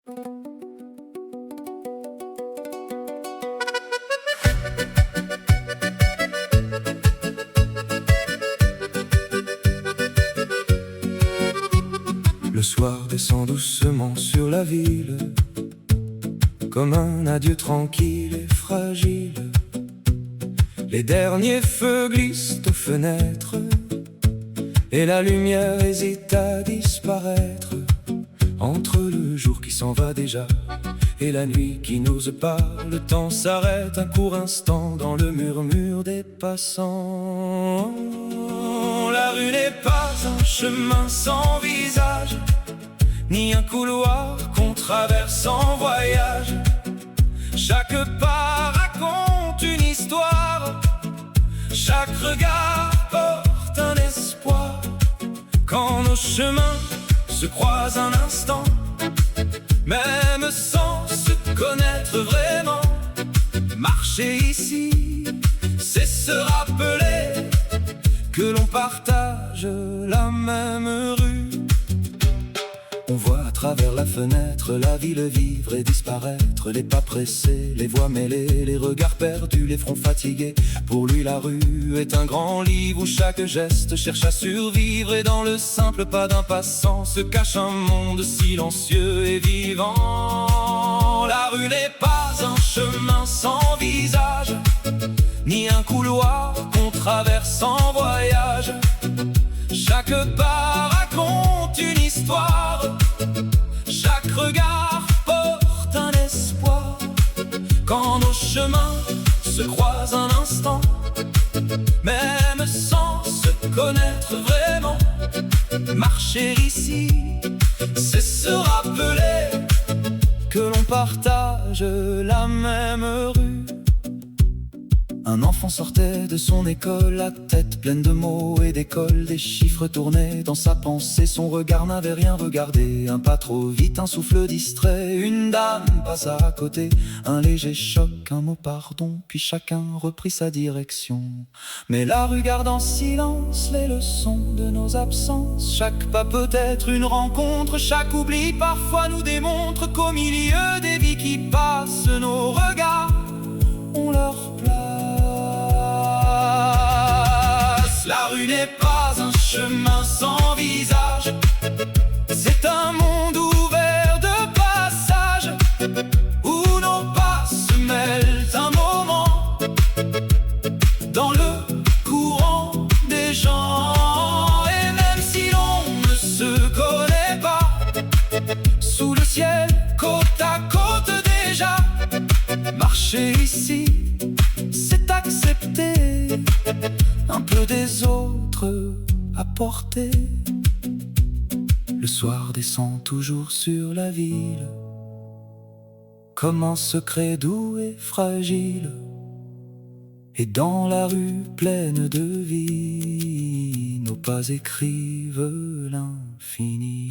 Le soir descend doucement sur la ville, comme un adieu tranquille et fragile. Les derniers feux glissent aux fenêtres, et la lumière hésite à disparaître. Entre le jour qui s'en va déjà et la nuit qui n'ose pas, le temps s'arrête un court instant dans le murmure des passants. La rue n'est pas un chemin sans visage, ni un couloir qu'on traverse en voyage. Chaque pas raconte une histoire, chaque regard porte un espoir. Quand nos chemins se croisent un instant, même sans se connaître vraiment, marcher ici, c'est se rappeler que l'on partage la même rue. On voit à travers la fenêtre la ville vivre et disparaître, les pas pressés, les voix mêlées, les regards perdus, les fronts fatigués. Pour lui la rue est un grand livre où chaque geste cherche à survivre, et dans le simple pas d'un passant se cache un monde silencieux et vivant. La rue n'est pas un chemin sans visage, ni un couloir qu'on traverse en voyage. Chaque pas raconte une histoire, chaque regard porte un espoir. Quand nos chemins se croisent un instant, même sans se connaître vraiment, marcher ici, c'est se rappeler que l'on partage la même rue. Un enfant sortait de son école, la tête pleine de mots et d'école. Des chiffres tournaient dans sa pensée, son regard n'avait rien regardé. Un pas trop vite, un souffle distrait, une dame passa à côté. Un léger choc, un mot pardon, puis chacun reprit sa direction. Mais la rue garde en silence les leçons de nos absences. Chaque pas peut être une rencontre, chaque oubli parfois nous démontre qu'au milieu des vies qui passent, nos regards ont leur place. La rue n'est pas un chemin sans visage, c'est un monde ouvert de passage, où nos pas se mêlent un moment dans le courant des gens. Et même si l'on ne se connaît pas, sous le ciel côte à côte déjà, marcher ici, c'est accepter un peu des autres à porter. Le soir descend toujours sur la ville, comme un secret doux et fragile. Et dans la rue pleine de vie, nos pas écrivent l'infini.